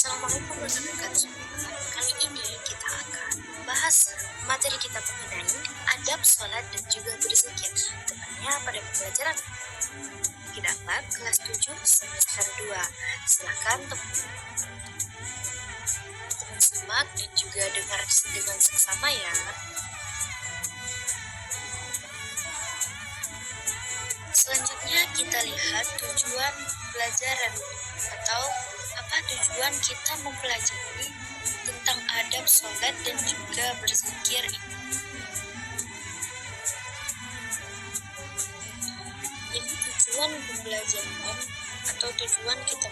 Assalamualaikum warahmatullahi wabarakatuh. Kali ini kita akan membahas materi kita mengenai adab sholat dan juga berzikir, tepatnya pada pembelajaran Kidapat kelas 7 semester 2. Silakan teman-teman simak dan juga dengar dengan seksama ya. Selanjutnya kita lihat tujuan pelajaran atau apa tujuan kita mempelajari tentang adab sholat dan juga berzikir ini. Jadi tujuan pembelajaran atau tujuan kita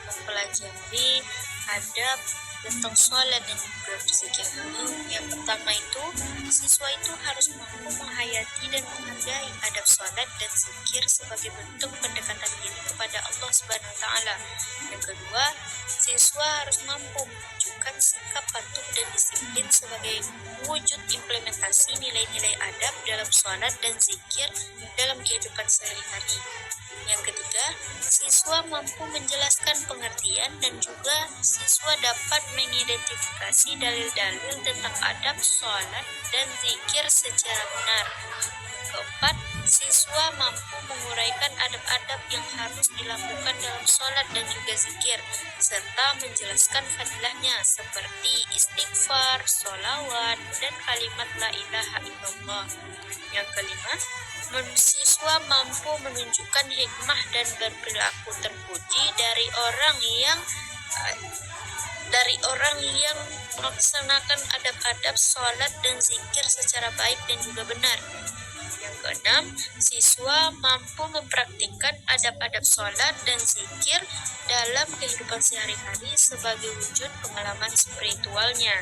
mempelajari adab tentang sholat dan juga berzikir ini, yang pertama itu siswa itu harus mampu menghayati dan menghargai adab sholat dan zikir sebagai bentuk pendekatan diri kepada Allah Subhanahu wa Ta'ala. Yang kedua, siswa harus mampu menunjukkan sikap patuh dan disiplin sebagai wujud implementasi nilai-nilai adab dalam sholat dan zikir dalam kehidupan sehari-hari. Yang ketiga, siswa mampu menjelaskan pengertian dan juga siswa dapat mengidentifikasi dalil-dalil tentang adab sholat dan zikir secara benar. Yang keempat, siswa mampu menguraikan adab-adab yang harus dilakukan dalam sholat dan juga zikir, serta menjelaskan fadilahnya seperti istighfar, sholawat, dan kalimat la ilaha illallah. Yang kelima, siswa mampu menunjukkan hikmah dan berperilaku terpuji dari orang yang melaksanakan adab-adab sholat dan zikir secara baik dan juga benar. Yang keenam, siswa mampu mempraktikkan adab-adab sholat dan zikir dalam kehidupan sehari-hari sebagai wujud pengalaman spiritualnya.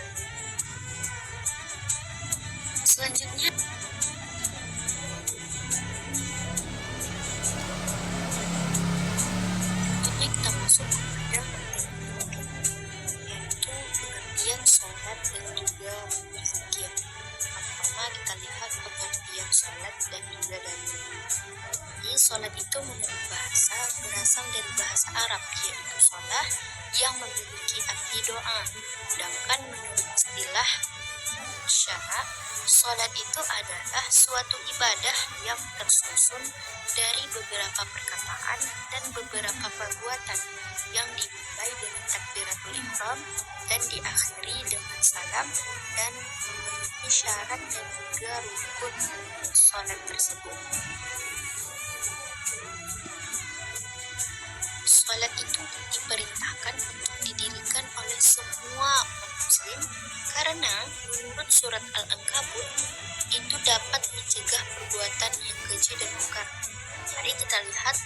Selanjutnya, kita masuk kepada materi yaitu pengertian sholat dan juga berzikir. Pertama kita lihat pengertian sholat dan juga dalilnya. Jadi sholat itu menurut bahasa berasal dari bahasa Arab, yaitu sholah yang memiliki arti doa. Sedangkan menurut istilah syara, sholat itu adalah suatu ibadah yang tersusun dari beberapa perkataan dan beberapa perbuatan yang dimulai dengan takbiratul ihram dan diakhiri dengan salam dan memenuhi syarat dan juga rukun sholat tersebut. Sholat itu diperintahkan untuk didirikan oleh semua umat muslim karena menurut surat Al-Ankabut itu dapat mencegah perbuatan yang keji dan mungkar. Mari kita lihat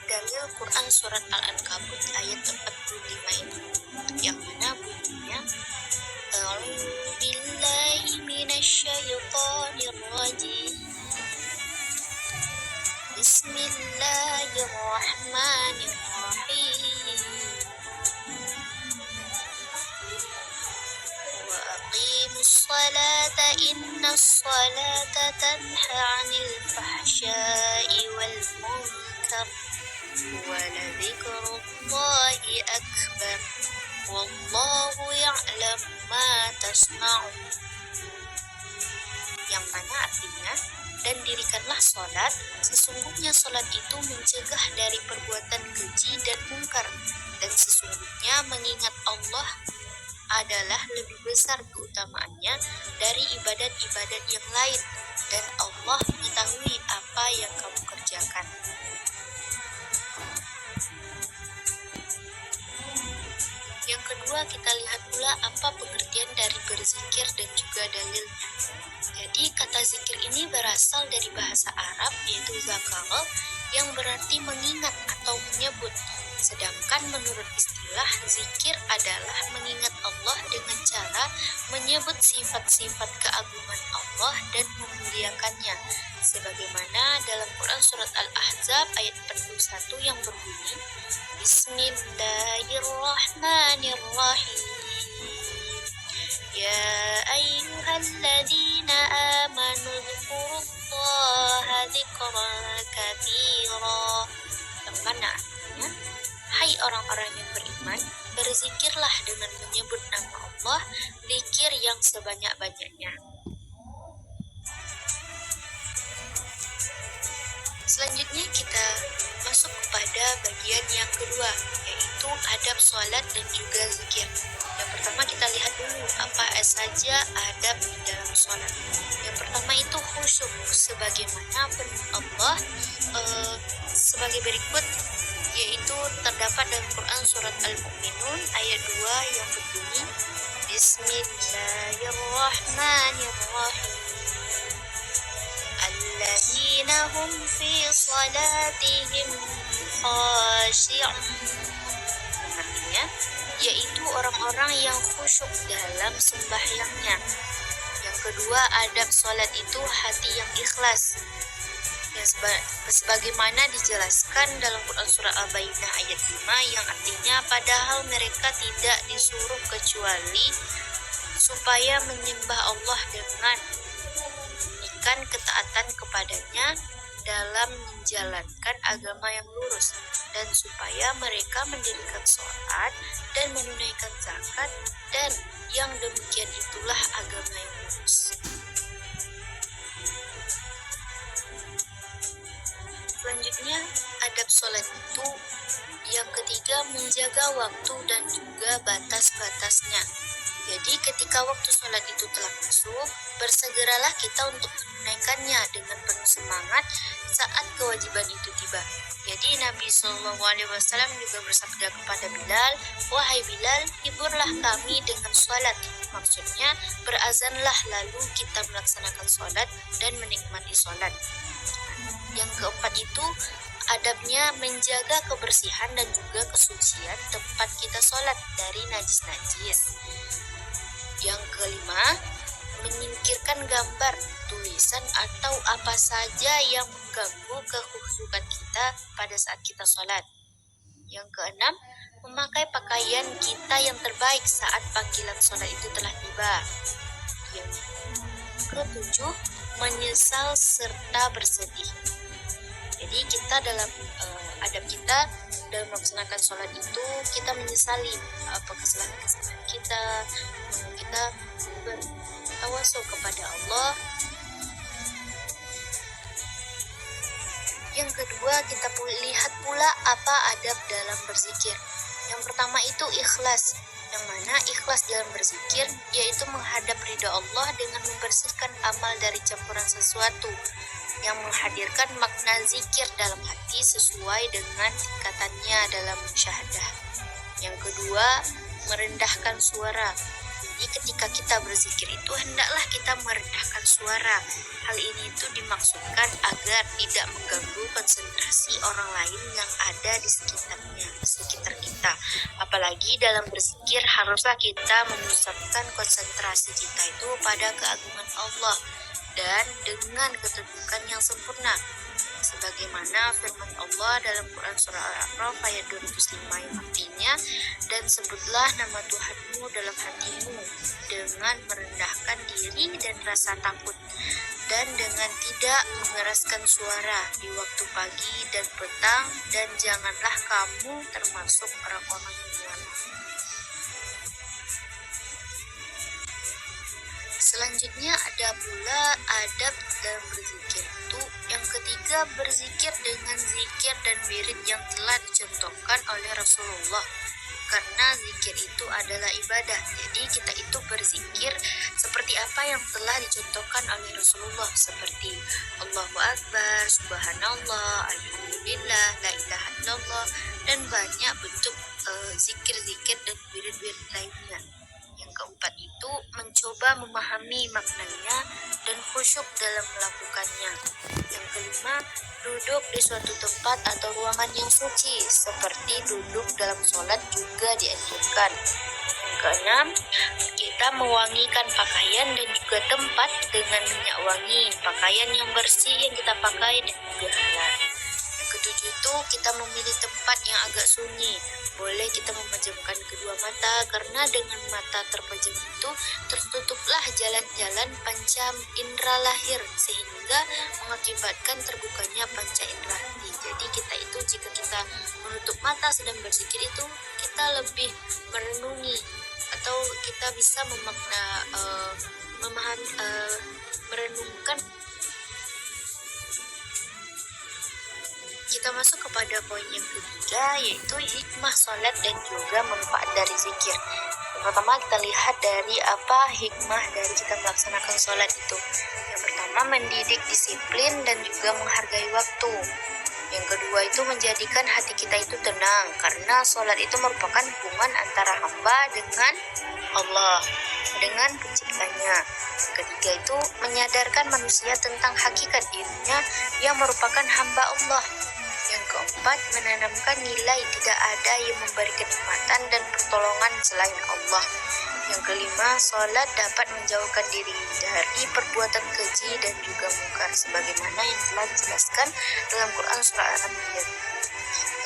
dalil Quran surat Al-Ankabut ayat 45 ini, yang mana bunyinya A'udzu billahi minasyaitonir rajim. Bismillahirrahmanirrahim. Wa aqimus salata innas salata tanha 'anil fahsya'i wal munkar wa ladzikrullahi akbar wallahu ya'lamu ma tasna'un. Yang mana artinya, dan dirikanlah sholat, sesungguhnya sholat itu mencegah dari perbuatan keji dan mungkar, dan sesungguhnya mengingat Allah adalah lebih besar keutamaannya dari ibadat-ibadat yang lain, dan Allah mengetahui apa yang kamu kerjakan. Yang kedua, kita lihat pula apa pengertian dari berzikir dan juga dalilnya. Jadi kata zikir ini berasal dari bahasa Arab yaitu zakara, yang berarti mengingat atau menyebut. Sedangkan menurut istilah, zikir adalah mengingat Allah dengan cara menyebut sifat-sifat keagungan Allah dan memuliakannya. Sebagaimana dalam Quran surat Al-Ahzab ayat 41 yang berbunyi, Bismillahirrahmanirrahim. Ya ayyuhalladzina amanu dzkurullaha dzikran katsira. Yang mana artinya, Hai orang-orang yang beriman, berzikirlah dengan menyebut nama Allah, zikir yang sebanyak-banyaknya. Selanjutnya kita masuk kepada bagian yang kedua, yaitu adab sholat dan juga zikir. Yang pertama kita lihat dulu apa saja adab di dalam sholat. Yang pertama itu khusyuk, sebagaimana firman Allah sebagai berikut, yaitu terdapat dalam Quran surat Al-Mu'minun ayat 2 yang berbunyi Bismillahirrahmanirrahim. Alladzina hum fi salatihim khashi'un. Artinya, yaitu orang-orang yang khusyuk dalam sembahyangnya. Yang kedua, adab sholat itu hati yang ikhlas. Yang sebagaimana dijelaskan dalam Quran surah Al-Baqarah ayat 5 yang artinya padahal mereka tidak disuruh kecuali supaya menyembah Allah dengan menunjukkan ketaatan kepadanya dalam menjalankan agama yang lurus, dan supaya mereka mendirikan sholat dan menunaikan zakat, dan yang demikian itulah agama yang lurus. Selanjutnya, adab sholat itu yang ketiga menjaga waktu dan juga batas-batasnya. Jadi ketika waktu sholat itu telah masuk, bersegeralah kita untuk menunaikannya dengan penuh semangat saat kewajiban itu tiba. Jadi Nabi SAW juga bersabda kepada Bilal, "Wahai Bilal, hiburlah kami dengan sholat." Maksudnya, berazanlah lalu kita melaksanakan sholat dan menikmati sholat. Yang keempat itu adabnya menjaga kebersihan dan juga kesucian tempat kita sholat dari najis-najis. Yang kelima, menyingkirkan gambar, tulisan, atau apa saja yang mengganggu kekhusyukan kita pada saat kita sholat. Yang keenam, memakai pakaian kita yang terbaik saat panggilan sholat itu telah tiba. Yang ketujuh, menyesal serta bersedih. Jadi kita dalam adab kita dalam melaksanakan sholat itu kita menyesali apa kesalahan-kesalahan kita bertawasul kepada Allah. Yang kedua, kita lihat pula apa adab dalam berzikir. Yang pertama itu ikhlas, yang mana ikhlas dalam berzikir yaitu menghadap ridha Allah dengan membersihkan amal dari campuran sesuatu, yang menghadirkan makna zikir dalam hati sesuai dengan tingkatannya dalam musyahadah. Yang kedua, merendahkan suara. Jadi ketika kita berzikir itu hendaklah kita merendahkan suara. Hal ini itu dimaksudkan agar tidak mengganggu konsentrasi orang lain yang ada di sekitar kita. Apalagi dalam berzikir haruslah kita memusatkan konsentrasi kita itu pada keagungan Allah dan dengan kedudukan yang sempurna, sebagaimana firman Allah dalam Quran surah Al-A'raf ayat 205 yang artinya, dan sebutlah nama Tuhanmu dalam hatimu dengan merendahkan diri dan rasa takut, dan dengan tidak mengeraskan suara di waktu pagi dan petang, dan janganlah kamu termasuk orang-orang yang lemah. Selanjutnya ada pula adab dalam berzikir itu yang ketiga, berzikir dengan zikir dan wirid yang telah dicontohkan oleh Rasulullah, karena zikir itu adalah ibadah. Jadi kita itu berzikir seperti apa yang telah dicontohkan oleh Rasulullah, seperti Allahu Akbar, Subhanallah, Alhamdulillah, La ilaha illallah, dan banyak bentuk zikir-zikir dan wirid-wirid lainnya. Yang keempat itu mencoba memahami maknanya dan khusyuk dalam melakukannya. Yang kelima, duduk di suatu tempat atau ruangan yang suci, seperti duduk dalam sholat juga dianjurkan. Yang keenam, kita mewangikan pakaian dan juga tempat dengan minyak wangi, pakaian yang bersih yang kita pakai dan juga halal. Yang ketujuh itu kita memilih tempat yang agak sunyi. Boleh kita memejamkan kedua mata, karena dengan mata terpejam itu tertutuplah jalan-jalan panca indera lahir, sehingga mengakibatkan terbukanya panca indera hati. Jadi kita itu jika kita menutup mata sedang berzikir itu kita lebih merenungi, atau kita bisa merenungkan. Kita masuk kepada poin yang ketiga, yaitu hikmah sholat dan juga manfaat dari zikir. Yang pertama kita lihat dari apa hikmah dari kita melaksanakan sholat itu. Yang pertama mendidik disiplin dan juga menghargai waktu. Yang kedua itu menjadikan hati kita itu tenang, karena sholat itu merupakan hubungan antara hamba dengan Allah, dengan penciptanya. Ketiga itu menyadarkan manusia tentang hakikat dirinya yang merupakan hamba Allah. Yang keempat, menanamkan nilai tidak ada yang memberi kenikmatan dan pertolongan selain Allah. Yang kelima, sholat dapat menjauhkan diri dari perbuatan keji dan juga mungkar, sebagaimana yang telah dijelaskan dalam Quran surah Al-Anbiya.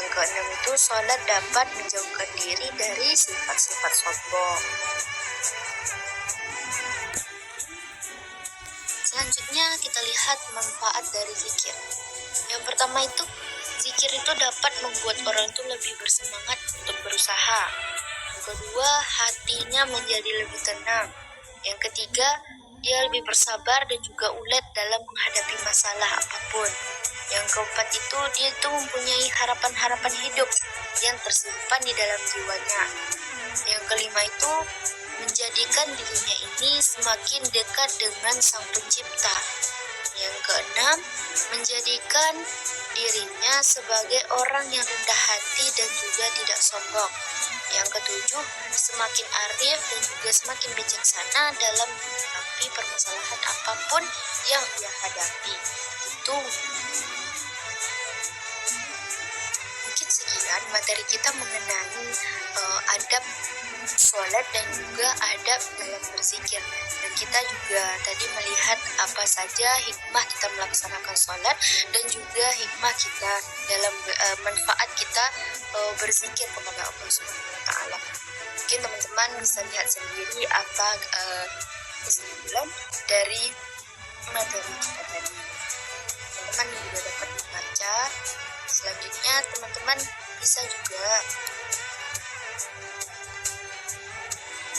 Yang keenam itu, sholat dapat menjauhkan diri dari sifat-sifat sombong. Selanjutnya kita lihat manfaat dari zikir. Yang pertama itu, zikir itu dapat membuat orang itu lebih bersemangat untuk berusaha. Yang kedua, hatinya menjadi lebih tenang. Yang ketiga, dia lebih bersabar dan juga ulet dalam menghadapi masalah apapun. Yang keempat itu, dia itu mempunyai harapan-harapan hidup yang tersimpan di dalam jiwanya. Yang kelima itu, menjadikan dirinya ini semakin dekat dengan Sang Pencipta. Yang keenam, menjadikan dirinya sebagai orang yang rendah hati dan juga tidak sombong. Yang ketujuh, semakin arif dan juga semakin bijaksana dalam menghadapi permasalahan apapun yang ia hadapi. Itu mungkin sekian materi kita mengenai adab sholat dan juga adab dalam berzikir. Dan kita juga tadi melihat apa saja hikmah kita melaksanakan sholat dan juga hikmah kita dalam manfaat kita berzikir kepada Allah Subhanahu wa Ta'ala. Mungkin teman-teman bisa lihat sendiri apa kesimpulan dari materi kita tadi. Teman-teman juga dapat membaca. Selanjutnya teman-teman bisa juga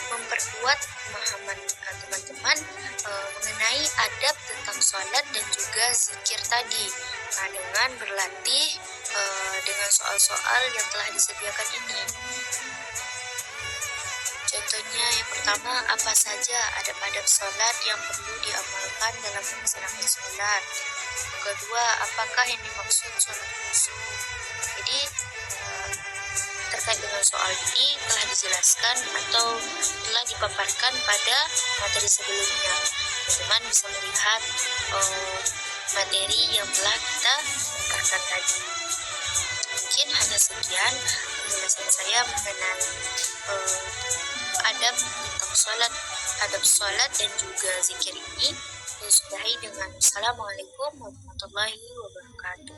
memperkuat pemahaman teman-teman mengenai adab tentang sholat dan juga zikir tadi, dengan berlatih dengan soal-soal yang telah disediakan ini. Contohnya yang pertama, apa saja adab-adab sholat yang perlu diamalkan dalam melaksanakan sholat. Yang kedua, apakah yang dimaksud sholat khusyuk. Jadi terkait dengan soal ini telah dijelaskan atau telah dipaparkan pada materi sebelumnya. Teman-teman bisa melihat materi yang telah kita paparkan tadi. Mungkin hanya sekian penjelasan saya mengenai adab tentang sholat, adab sholat dan juga zikir ini. Saya sudahi dengan Assalamualaikum warahmatullahi wabarakatuh.